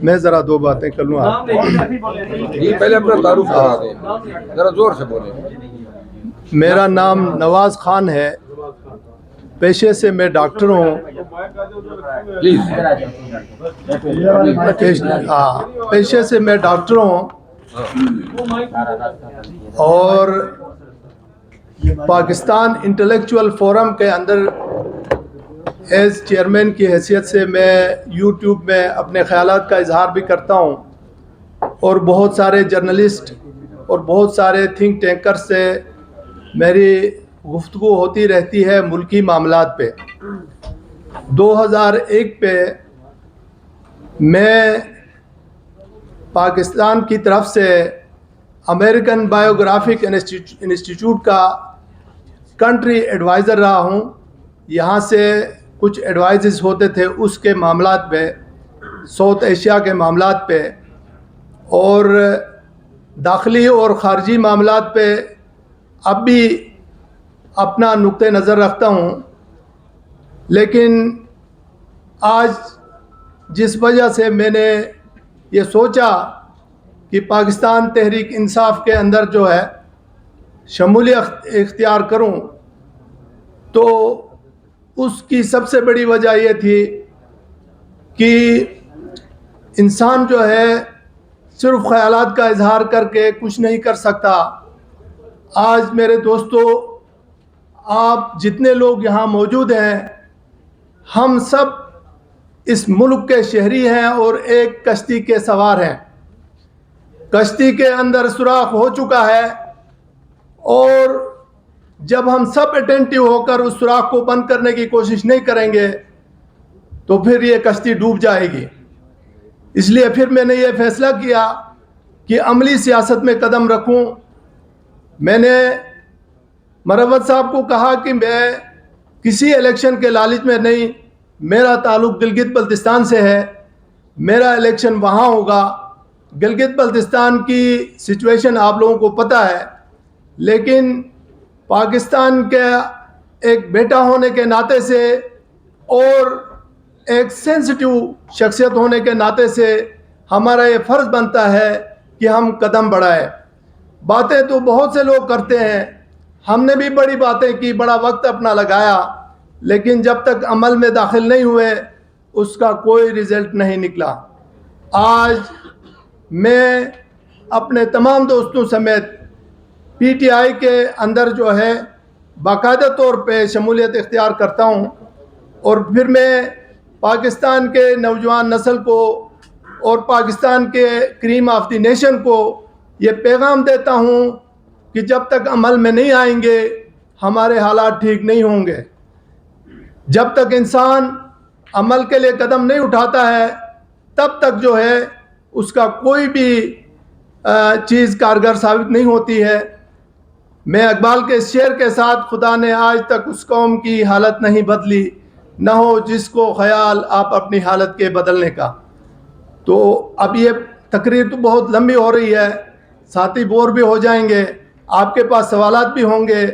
میں ذرا دو باتیں کر لوں. آپ جی پہلے اپنا تعارف کرا دیں, ذرا زور سے بولیں. میرا نام نواز خان ہے, پیشے سے میں ڈاکٹر ہوں. پلیز. پیشے سے میں ڈاکٹر ہوں, اور پاکستان انٹلیکچوئل فورم کے اندر ایز چیئرمین کی حیثیت سے میں یوٹیوب میں اپنے خیالات کا اظہار بھی کرتا ہوں, اور بہت سارے جرنلسٹ اور بہت سارے تھنک ٹینکر سے میری گفتگو ہوتی رہتی ہے ملکی معاملات پہ. 2001 پہ میں پاکستان کی طرف سے امریکن بایوگرافک انسٹیٹیوٹ کا کنٹری ایڈوائزر رہا ہوں. یہاں سے کچھ ایڈوائزز ہوتے تھے اس کے معاملات پہ, ساؤتھ ایشیا کے معاملات پہ, اور داخلی اور خارجی معاملات پہ اب بھی اپنا نقطہ نظر رکھتا ہوں. لیکن آج جس وجہ سے میں نے یہ سوچا کہ پاکستان تحریک انصاف کے اندر جو ہے شمولیت اختیار کروں, تو اس کی سب سے بڑی وجہ یہ تھی کہ انسان جو ہے صرف خیالات کا اظہار کر کے کچھ نہیں کر سکتا. آج میرے دوستو, آپ جتنے لوگ یہاں موجود ہیں, ہم سب اس ملک کے شہری ہیں اور ایک کشتی کے سوار ہیں. کشتی کے اندر سوراخ ہو چکا ہے اور جب ہم سب اٹینٹیو ہو کر اس سوراخ کو بند کرنے کی کوشش نہیں کریں گے تو پھر یہ کشتی ڈوب جائے گی. اس لیے پھر میں نے یہ فیصلہ کیا کہ عملی سیاست میں قدم رکھوں. میں نے مروت صاحب کو کہا کہ میں کسی الیکشن کے لالچ میں نہیں، میرا تعلق گلگت بلتستان سے ہے، میرا الیکشن وہاں ہوگا. گلگت بلتستان کی سچویشن آپ لوگوں کو پتہ ہے، لیکن پاکستان کے ایک بیٹا ہونے کے ناطے سے اور ایک سینسٹیو شخصیت ہونے کے ناطے سے ہمارا یہ فرض بنتا ہے کہ ہم قدم بڑھائیں. باتیں تو بہت سے لوگ کرتے ہیں، ہم نے بھی بڑی باتیں کی، بڑا وقت اپنا لگایا، لیکن جب تک عمل میں داخل نہیں ہوئے اس کا کوئی رزلٹ نہیں نکلا. آج میں اپنے تمام دوستوں سمیت پی ٹی آئی کے اندر جو ہے باقاعدہ طور پہ شمولیت اختیار کرتا ہوں، اور پھر میں پاکستان کے نوجوان نسل کو اور پاکستان کے کریم آف دی نیشن کو یہ پیغام دیتا ہوں کہ جب تک عمل میں نہیں آئیں گے ہمارے حالات ٹھیک نہیں ہوں گے. جب تک انسان عمل کے لیے قدم نہیں اٹھاتا ہے تب تک جو ہے اس کا کوئی بھی چیز کارگر ثابت نہیں ہوتی ہے. میں اقبال کے اس شعر کے ساتھ، خدا نے آج تک اس قوم کی حالت نہیں بدلی، نہ ہو جس کو خیال آپ اپنی حالت کے بدلنے کا. تو اب یہ تقریر تو بہت لمبی ہو رہی ہے، ساتھی بور بھی ہو جائیں گے، آپ کے پاس سوالات بھی ہوں گے،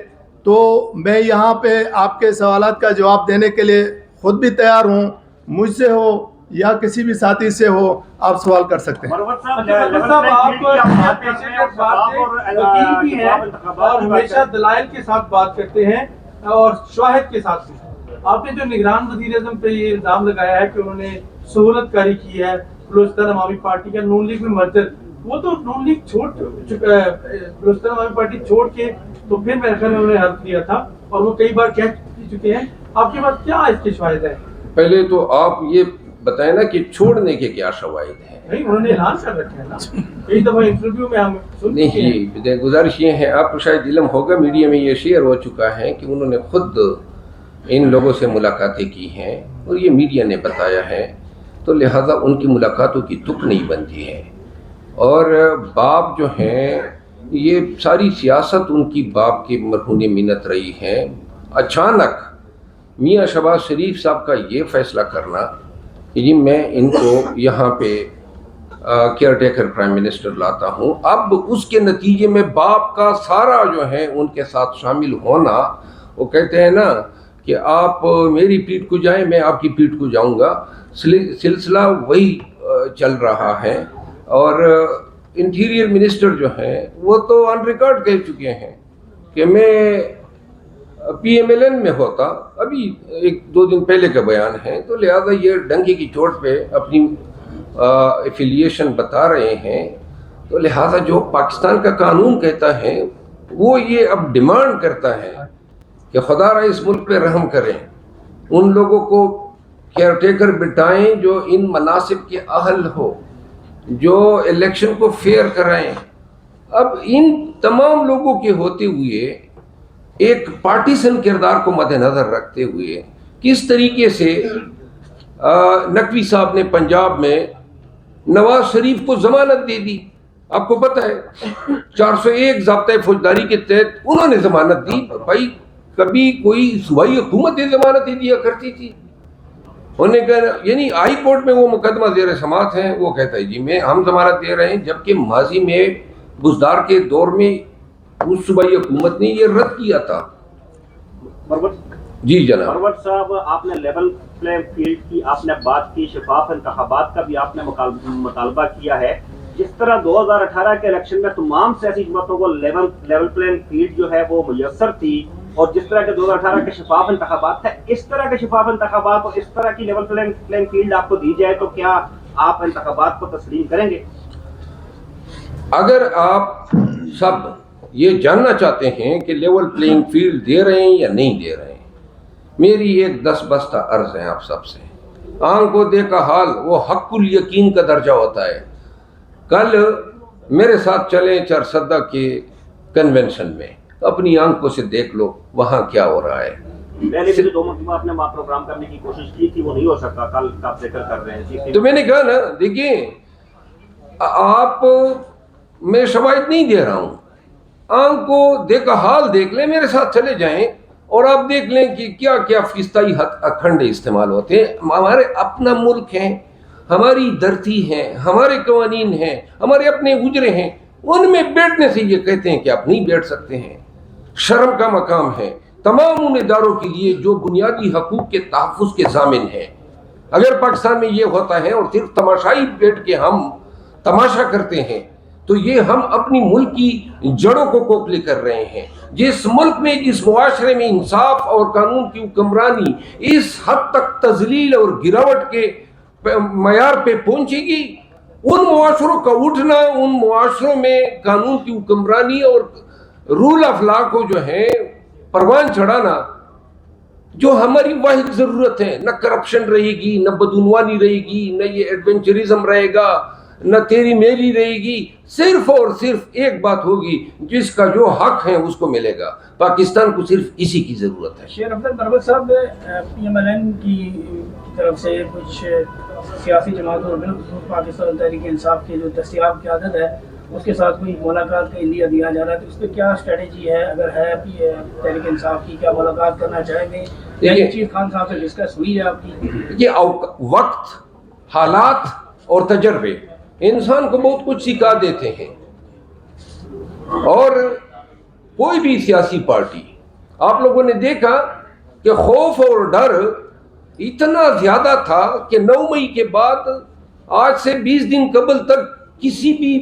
تو میں یہاں پہ آپ کے سوالات کا جواب دینے کے لیے خود بھی تیار ہوں. مجھ سے ہو یا کسی بھی ساتھی سے ہو آپ سوال کر سکتے ہیں. مروت صاحب آپ وکیل بھی ہیں اور ہمیشہ دلائل کے ساتھ بات کرتے ہیں اور شواہد کے ساتھ. آپ نے جو نگران وزیر اعظم پہ یہ الزام لگایا ہے کہ انہوں نے سہولت کاری کی ہے بلوچستان عوامی پارٹی کا نون لیگ میں مرجر، وہ تو نون لیگ چھوڑ چکا ہے، بلوچستان عوامی پارٹی چھوڑ کے تو پھر میرے خیال میں انہوں نے حلف کیا تھا اور وہ کئی بار کہہ چکے ہیں. آپ کے پاس کیا اس کے شواہد ہیں؟ پہلے تو آپ یہ بتائیں نا کہ چھوڑنے کے کیا شواہد ہیں. نہیں، انہوں نے اعلان کر رکھا ہے نا، کئی دفعہ انٹرویو میں ہم سن چکے ہیں. نہیں، گزارش یہ ہے، آپ کو شاید علم ہوگا، میڈیا میں یہ شیئر ہو چکا ہے کہ انہوں نے خود ان لوگوں سے ملاقاتیں کی ہیں اور یہ میڈیا نے بتایا ہے، تو لہٰذا ان کی ملاقاتوں کی تک نہیں بنتی ہے. اور باپ جو ہیں، یہ ساری سیاست ان کی باپ کی مرہون منت رہی ہے. اچانک میاں شہباز شریف صاحب کا یہ فیصلہ کرنا کہ جی میں ان کو یہاں پہ کیئر ٹیکر پرائم منسٹر لاتا ہوں، اب اس کے نتیجے میں باپ کا سارا جو ہے ان کے ساتھ شامل ہونا، وہ کہتے ہیں نا کہ آپ میری پیٹھ کو جائیں میں آپ کی پیٹھ کو جاؤں گا، سلسلہ وہی چل رہا ہے. اور انٹیریئر منسٹر جو ہیں وہ تو آن ریکارڈ کہہ چکے ہیں کہ میں پی ایم ایل این میں ہوتا، ابھی 1-2 دن پہلے کا بیان ہے، تو لہذا یہ ڈنگے کی چوٹ پہ اپنی ایفیلیشن بتا رہے ہیں. تو لہذا جو پاکستان کا قانون کہتا ہے وہ یہ اب ڈیمانڈ کرتا ہے کہ خدا را اس ملک پہ رحم کریں، ان لوگوں کو کیئر ٹیکر بٹائیں جو ان مناصب کے اہل ہو، جو الیکشن کو فیئر کرائیں. اب ان تمام لوگوں کے ہوتے ہوئے ایک پارٹیسن کردار کو مد نظر رکھتے ہوئے کس طریقے سے نقوی صاحب نے پنجاب میں نواز شریف کو ضمانت دے دی. آپ کو پتہ ہے 401 ضابطۂ فوجداری کے تحت انہوں نے ضمانت دی. بھائی کبھی کوئی صوبائی حکومت یہ ضمانت دیا کرتی تھی؟ انہوں نے کہا، یعنی ہائی کورٹ میں وہ مقدمہ زیر سماعت ہیں، وہ کہتا ہے جی ہم ضمانت دے رہے ہیں، جبکہ ماضی میں بزدار کے دور میں اس صوبائی حکومت نے یہ رد کیا تھا. جی جناب. مروت صاحب، آپ نے لیول پلے فیلڈ کی آپ نے بات کی، شفاف انتخابات کا بھی آپ نے مطالبہ کیا ہے. جس طرح 2018 کے الیکشن میں تمام سیاسی جماعتوں کو لیول پلے فیلڈ جو ہے وہ میسر تھی، اور جس طرح کے 2018 کے شفاف انتخابات تھے، اس طرح کے شفاف انتخابات اور اس طرح کی لیول پلے فیلڈ آپ کو دی جائے تو کیا آپ انتخابات کو تسلیم کریں گے؟ اگر آپ سب یہ جاننا چاہتے ہیں کہ لیول پلینگ فیلڈ دے رہے ہیں یا نہیں دے رہے ہیں، میری ایک دس بستہ عرض ہے آپ سب سے، آنکھ کو دیکھا حال وہ حق الیقین کا درجہ ہوتا ہے. کل میرے ساتھ چلیں چارسدہ کے کنونشن میں، اپنی آنکھوں سے دیکھ لو وہاں کیا ہو رہا ہے. پہلے بھی 2 مرتبہ آپ نے وہاں پروگرام کرنے کی کوشش کی تھی، وہ نہیں ہو سکا. کل آپ ذکر کر رہے ہیں تو میں نے کہا نا، دیکھیں آپ، میں شواہد نہیں دے رہا ہوں، آنکھ کو دیکھا حال دیکھ لیں، میرے ساتھ چلے جائیں اور آپ دیکھ لیں کہ کیا کیا فیصدی اکھنڈے استعمال ہوتے ہیں. ہمارے اپنا ملک ہے، ہماری دھرتی ہے، ہمارے قوانین ہیں، ہمارے اپنے اجرے ہیں، ان میں بیٹھنے سے یہ کہتے ہیں کہ آپ نہیں بیٹھ سکتے ہیں. شرم کا مقام ہے تمام ان اداروں کے لیے جو بنیادی حقوق کے تحفظ کے ضامن ہیں. اگر پاکستان میں یہ ہوتا ہے اور صرف تماشائی بیٹھ کے ہم تماشا کرتے ہیں تو یہ ہم اپنی ملک کی جڑوں کو کھوکھلے کر رہے ہیں. جس ملک میں، جس معاشرے میں انصاف اور قانون کی حکمرانی اس حد تک تذلیل اور گراوٹ کے معیار پہ پہنچے گی، ان معاشروں کا اٹھنا، ان معاشروں میں قانون کی حکمرانی اور رول آف لا کو جو ہے پروان چڑھانا، جو ہماری واحد ضرورت ہے. نہ کرپشن رہے گی، نہ بدعنوانی رہے گی، نہ یہ ایڈونچرزم رہے گا، نہ تیری میری رہے گی. صرف اور صرف ایک بات ہوگی، جس کا جو حق ہے اس کو ملے گا. پاکستان کو صرف اسی کی ضرورت ہے. شیر افضل مربت صاحب، پی ایم ایل این کی طرف سے کچھ سیاسی جماعتوں اور بالخصوص پاکستان تحریک انصاف کی جو دستیاب قیادت ہے اس کے ساتھ کوئی ملاقات کا عندیہ دیا جا رہا ہے، تو اس پہ کیا اسٹریٹجی ہے؟ اگر ہے تحریک انصاف کی، کیا ملاقات کرنا چاہیں گے؟ یہ چیز خان صاحب سے ڈسکس ہوئی ہے آپ کی؟ یہ وقت، حالات اور تجربے انسان کو بہت کچھ سکھا دیتے ہیں. اور کوئی بھی سیاسی پارٹی، آپ لوگوں نے دیکھا کہ خوف اور ڈر اتنا زیادہ تھا کہ 9 مئی کے بعد آج سے 20 دن قبل تک کسی بھی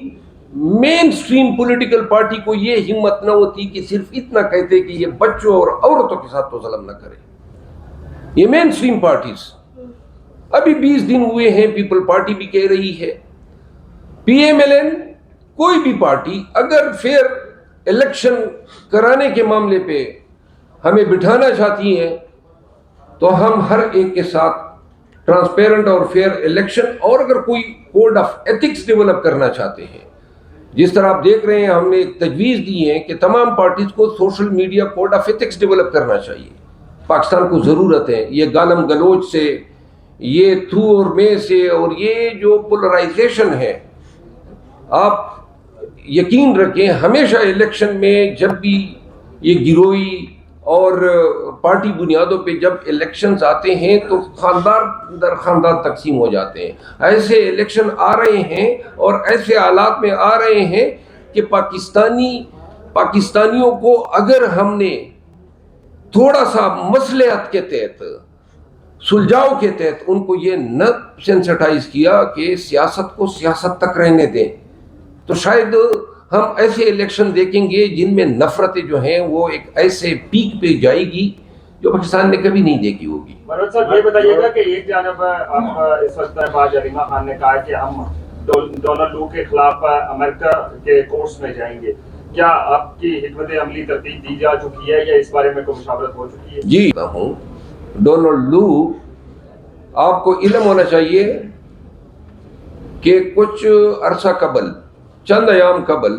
مین سٹریم پولیٹیکل پارٹی کو یہ ہمت نہ ہوتی کہ صرف اتنا کہتے کہ یہ بچوں اور عورتوں کے ساتھ تو ظلم نہ کرے. یہ مین سٹریم پارٹیز ابھی 20 دن ہوئے ہیں، پیپل پارٹی بھی کہہ رہی ہے. پی ایم ایل این، کوئی بھی پارٹی اگر فیئر الیکشن کرانے کے معاملے پہ ہمیں بٹھانا چاہتی ہے تو ہم ہر ایک کے ساتھ ٹرانسپیرنٹ اور فیئر الیکشن، اور اگر کوئی کوڈ آف ایتھکس ڈیولپ کرنا چاہتے ہیں، جس طرح آپ دیکھ رہے ہیں ہم نے ایک تجویز دی ہے کہ تمام پارٹیز کو social media code of ethics develop کرنا چاہیے. پاکستان کو ضرورت ہے. یہ گالم گلوچ سے، یہ تھو اور میں سے، اور یہ جو پولرائزیشن ہے، آپ یقین رکھیں ہمیشہ الیکشن میں جب بھی یہ گروہی اور پارٹی بنیادوں پہ جب الیکشنز آتے ہیں تو خاندان در خاندان تقسیم ہو جاتے ہیں. ایسے الیکشن آ رہے ہیں اور ایسے حالات میں آ رہے ہیں کہ پاکستانیوں کو اگر ہم نے تھوڑا سا مصلحت کے تحت، سلجھاؤ کے تحت ان کو یہ نہ سینسٹائز کیا کہ سیاست کو سیاست تک رہنے دیں، تو شاید ہم ایسے الیکشن دیکھیں گے جن میں نفرتیں جو ہیں وہ ایک ایسے پیک پہ جائے گی جو پاکستان نے کبھی نہیں دیکھی ہوگی. مربت صاحب یہ بتائیے گا کہ ایک جانب اب اس وقت باج علیمہ خان نے کہا کہ ہم ڈونلڈ لو کے خلاف امریکہ کے کورٹس میں جائیں گے، کیا آپ کی حکمت عملی ترتیب دی جا چکی ہے یا اس بارے میں کوئی مشاورت ہو چکی ہے؟ جی ہوں، ڈونلڈ لو، آپ کو علم ہونا چاہیے کہ کچھ عرصہ قبل، چند ایام قبل،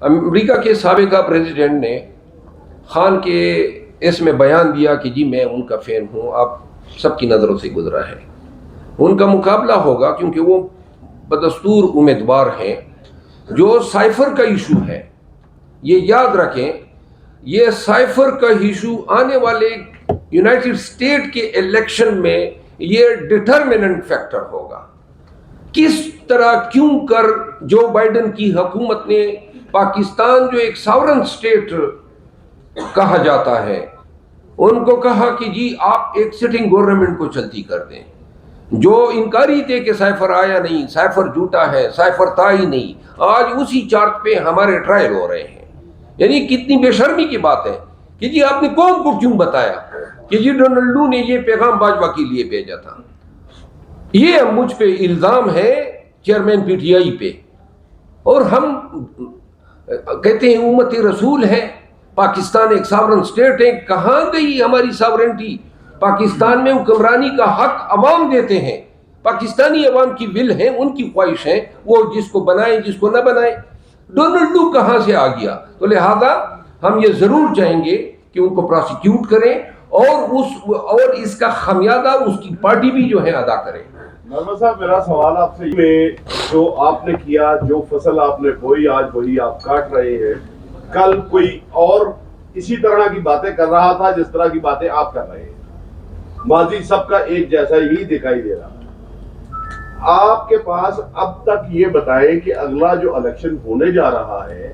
امریکہ کے سابقہ پریزیڈنٹ نے خان کے اس میں بیان دیا کہ جی میں ان کا فین ہوں، آپ سب کی نظروں سے گزرا ہے. ان کا مقابلہ ہوگا کیونکہ وہ بدستور امیدوار ہیں. جو سائفر کا ایشو ہے، یہ یاد رکھیں، یہ سائفر کا ایشو آنے والے یونائٹڈ اسٹیٹ کے الیکشن میں یہ ڈٹرمننٹ فیکٹر ہوگا. کس طرح کیوں کر جو بائیڈن کی حکومت نے پاکستان جو ایک ساورن اسٹیٹ کہا جاتا ہے، ان کو کہا کہ جی آپ ایک سٹنگ گورنمنٹ کو چلتی کر دیں. جو انکاری تھے کہ سائفر آیا نہیں، سائفر جھوٹا ہے، سائفر تھا ہی نہیں، آج اسی چارٹ پہ ہمارے ٹرائل ہو رہے ہیں. یعنی کتنی بے شرمی کی بات ہے کہ جی آپ نے قوم کو کیوں بتایا کہ جی ڈونلڈ لو نے یہ پیغام باجوہ کے لیے بھیجا تھا. یہ مجھ پہ الزام ہے چیئرمین پی ٹی آئی پہ، اور ہم کہتے ہیں امت رسول ہے. پاکستان ایک ساورن سٹیٹ ہے. کہاں گئی ہماری ساورنٹی؟ پاکستان میں حکمرانی کا حق عوام دیتے ہیں. پاکستانی عوام کی ول ہے, ان کی خواہش ہے, وہ جس کو بنائیں جس کو نہ بنائیں. ڈونلڈ ٹرمپ کہاں سے آ گیا؟ تو لہذا ہم یہ ضرور چاہیں گے کہ ان کو پروسیکیوٹ کریں اور اس کا خمیازہ اس کی پارٹی بھی جو ہے ادا کرے. نرمل صاحب میرا سوال آپ سے میں جو آپ نے کیا, جو فصل آپ نے بوئی آج وہی آپ کاٹ رہے ہیں. کل کوئی اور اسی طرح کی باتیں کر رہا تھا جس طرح کی باتیں آپ کر رہے ہیں. ماضی سب کا ایک جیسا ہی دکھائی دے رہا ہے. آپ کے پاس اب تک یہ بتائیں کہ اگلا جو الیکشن ہونے جا رہا ہے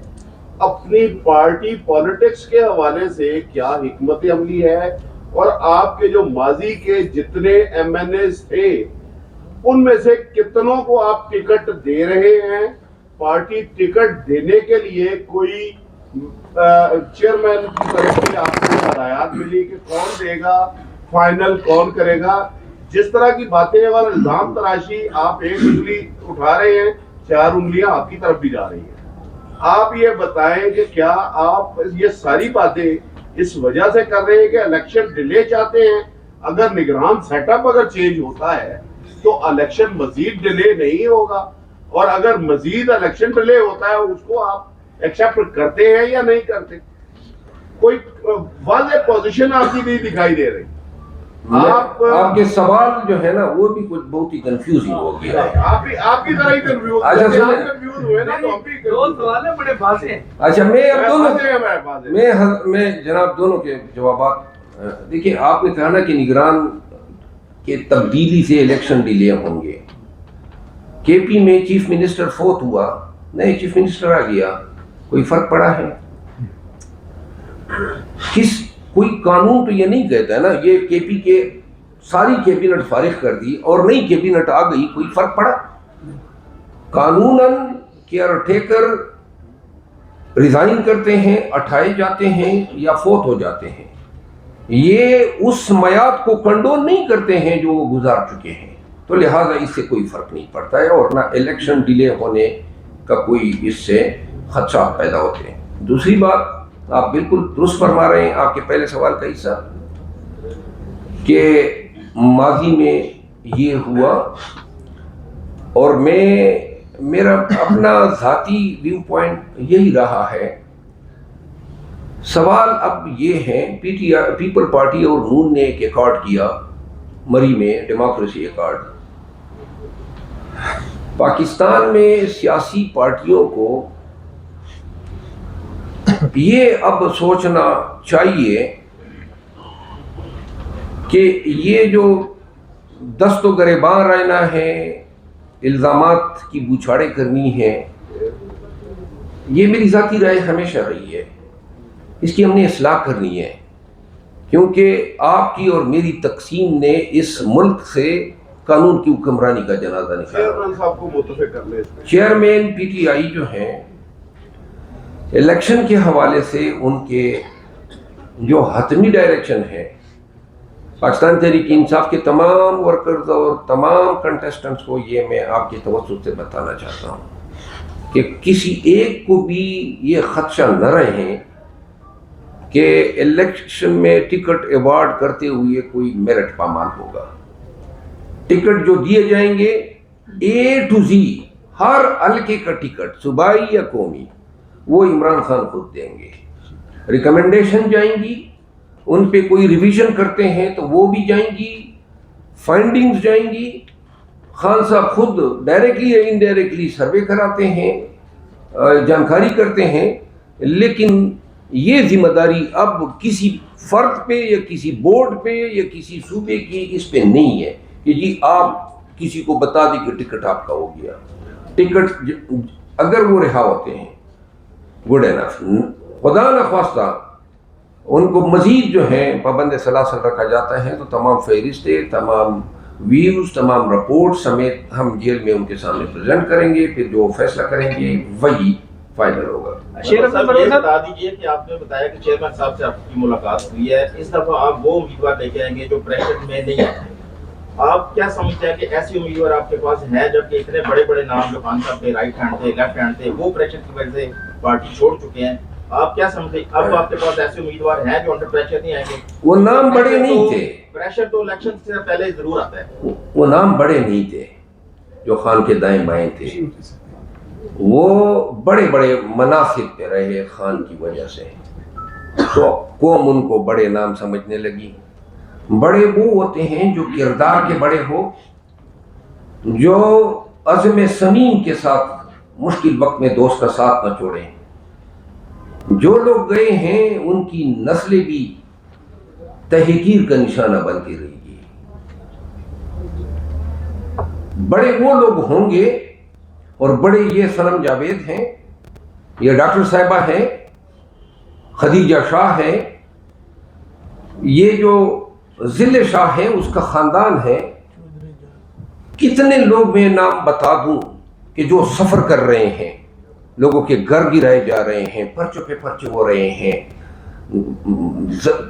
اپنی پارٹی پالیٹکس کے حوالے سے کیا حکمت عملی ہے, اور آپ کے جو ماضی کے جتنے ایم این ایز تھے ان میں سے کتنوں کو آپ ٹکٹ دے رہے ہیں؟ پارٹی ٹکٹ دینے کے لیے کوئی چیئرمین کی طرف سے آپ کو ہدایات ملی کہ کون دے گا, فائنل کون کرے گا؟ جس طرح کی باتیں اور الزام تراشی, آپ ایک انگلی اٹھا رہے ہیں, 4 انگلیاں آپ کی طرف بھی جا رہی ہیں. آپ یہ بتائیں کہ کیا آپ یہ ساری باتیں اس وجہ سے کر رہے ہیں کہ الیکشن ڈیلے چاہتے ہیں؟ اگر نگران سیٹ اپ اگر چینج ہوتا ہے تو الیکشن مزید ڈیلے نہیں ہوگا, اور اگر مزید الیکشن ڈیلے ہوتا ہے اس کو آپ ایکسیپٹ کرتے ہیں یا نہیں کرتے؟ کوئی واضح پوزیشن آپ کی نہیں دکھائی دے رہی. آپ کے سوال جو ہے نا وہ بھی کچھ بہت ہی کنفیوزنگ ہو گیا ہے. آپ کی طرح ہی کنفیوز ہوئے نا, تو ہم بھی دو سوال ہیں بڑے واضح ہیں. اچھا میں جناب دونوں کے جوابات دیکھیں. آپ نے کہا نا کہ نگران کے تبدیلی سے الیکشن ڈیلے ہوں گے. کے پی میں چیف منسٹر فوت ہوا, نئے چیف منسٹر آ گیا, کوئی فرق پڑا ہے؟ کوئی قانون تو یہ نہیں کہتا ہے نا یہ کے پی کے ساری کیبنٹ فارغ کر دی اور نئی کیبنٹ آ گئی, کوئی فرق پڑا؟ قانوناً کیئر ٹیکر ریزائن کرتے ہیں, اٹھائے جاتے ہیں یا فوت ہو جاتے ہیں. یہ اس میعاد کو کنڈون نہیں کرتے ہیں جو وہ گزار چکے ہیں. تو لہٰذا اس سے کوئی فرق نہیں پڑتا ہے, اور نہ الیکشن ڈیلے ہونے کا کوئی اس سے خدشات پیدا ہوتے ہیں. دوسری بات, آپ بالکل درست فرما رہے ہیں. آپ کے پہلے سوال کا حصہ کہ ماضی میں یہ ہوا, اور میرا اپنا ذاتی ویو پوائنٹ یہی رہا ہے. سوال اب یہ ہے, پیپل پارٹی اور نون نے ایک ایکارڈ کیا مری میں, ڈیموکریسی ایکارڈ. پاکستان میں سیاسی پارٹیوں کو یہ اب سوچنا چاہیے کہ یہ جو دست و گریباں رہنا ہے, الزامات کی بوچھاڑیں کرنی ہے, یہ میری ذاتی رائے ہمیشہ رہی ہے. اس کی ہم نے اصلاح کرنی ہے, کیونکہ آپ کی اور میری تقسیم نے اس ملک سے قانون کی حکمرانی کا جنازہ نکالا. چیئرمین پی ٹی آئی جو ہیں, الیکشن کے حوالے سے ان کے جو حتمی ڈائریکشن ہے, پاکستان تحریک انصاف کے تمام ورکرز اور تمام کنٹیسٹنٹس کو یہ میں آپ کی توسط سے بتانا چاہتا ہوں کہ کسی ایک کو بھی یہ خدشہ نہ رہے کہ الیکشن میں ٹکٹ ایوارڈ کرتے ہوئے کوئی میرٹ پامال ہوگا. ٹکٹ جو دیے جائیں گے اے ٹو زی, ہر حلقے کا ٹکٹ صوبائی یا قومی, وہ عمران خان خود دیں گے. ریکمنڈیشن جائیں گی, ان پہ کوئی ریویژن کرتے ہیں تو وہ بھی جائیں گی, فائنڈنگز جائیں گی. خان صاحب خود ڈائریکٹلی یا انڈائریکٹلی سروے کراتے ہیں, جانکاری کرتے ہیں, لیکن یہ ذمہ داری اب کسی فرد پہ یا کسی بورڈ پہ یا کسی صوبے کی اس پہ نہیں ہے کہ جی آپ کسی کو بتا دیں کہ ٹکٹ آپ کا ہو گیا. ٹکٹ اگر وہ رہا ہوتے ہیں گڈ انف, خدا نخواستہ ان کو مزید جو ہے پابند سلاسل رکھا جاتا ہے تو تمام فہرستیں, تمام ویوز, تمام رپورٹ سمیت ہم جیل میں ان کے سامنے پریزنٹ کریں گے. پھر جو فیصلہ کریں گے وہی فائنل ہوگا. یہ بتا دیجیے کہ آپ نے بتایا کہ چیئرمین صاحب سے آپ کی ملاقات ہوئی ہے, اس دفعہ آپ وہ امیدوار لے کے آئیں گے جو پریشر میں نہیں آتے. آپ کیا سمجھتے ہیں کہ ایسی امیدوار آپ کے پاس ہے جبکہ اتنے بڑے بڑے نام جو خان صاحب کے رائٹ ہینڈ تھے, لیفٹ ہینڈ تھے, وہ پریشر کی وجہ سے پارٹی چھوڑ چکے ہیں؟ آپ کیا سمجھتے اب آپ کے پاس ایسے امیدوار ہیں جو انڈر پریشر نہیں آئیں گے؟ وہ نام بڑے نہیں تھے، پریشر تو الیکشن سے پہلے ضرور آتا ہے. وہ نام بڑے نہیں تھے جو خان کے دائیں بائیں تھے، وہ بڑے بڑے مناصب پہ رہے خان کی وجہ سے، تو قوم ان کو بڑے نام سمجھنے لگی. بڑے وہ ہوتے ہیں جو کردار کے بڑے ہو، جو عزم صمیم کے ساتھ مشکل وقت میں دوست کا ساتھ نہ چھوڑیں. جو لوگ گئے ہیں ان کی نسلیں بھی تحقیر کا نشانہ بنتی رہی گی. بڑے وہ لوگ ہوں گے، اور بڑے یہ سنم جاوید ہیں، یہ ڈاکٹر صاحبہ ہیں، خدیجہ شاہ ہے، یہ جو ذل شاہ ہے اس کا خاندان ہے. کتنے لوگ میں نام بتا دوں کہ جو سفر کر رہے ہیں، لوگوں کے گھر گرائے جا رہے ہیں، پرچوں پہ پرچے ہو رہے ہیں.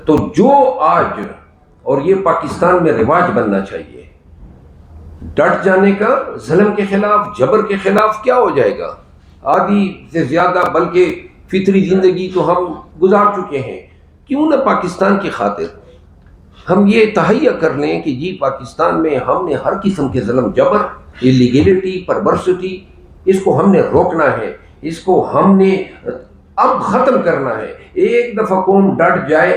تو جو آج، اور یہ پاکستان میں رواج بننا چاہیے، ڈٹ جانے کا، ظلم کے خلاف، جبر کے خلاف کیا ہو جائے گا؟ آدھی سے زیادہ بلکہ فطری زندگی تو ہم گزار چکے ہیں. کیوں نہ پاکستان کی خاطر ہم یہ تہیہ کر لیں کہ جی پاکستان میں ہم نے ہر قسم کے ظلم، جبر، الیگیلٹی، پرورسٹی، اس کو ہم نے روکنا ہے، اس کو ہم نے اب ختم کرنا ہے. ایک دفعہ قوم ڈٹ جائے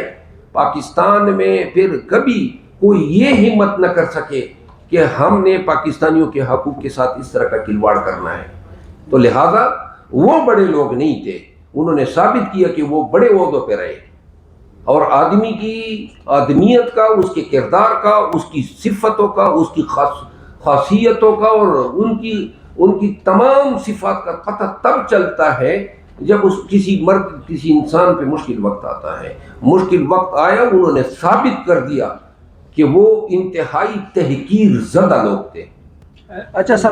پاکستان میں، پھر کبھی کوئی یہ ہمت نہ کر سکے کہ ہم نے پاکستانیوں کے حقوق کے ساتھ اس طرح کا کھلواڑ کرنا ہے. تو لہذا وہ بڑے لوگ نہیں تھے، انہوں نے ثابت کیا کہ وہ بڑے عہدوں پہ رہے، اور آدمی کی آدمیت کا، اس کے کردار کا، اس کی صفتوں کا، اس کی خاصیتوں کا، اور ان کی تمام صفات کا پتہ تب چلتا ہے جب کسی انسان پہ مشکل وقت آتا ہے. مشکل وقت آیا، انہوں نے ثابت کر دیا کہ وہ انتہائی تحقیر زدہ لوگ تھے. اچھا سر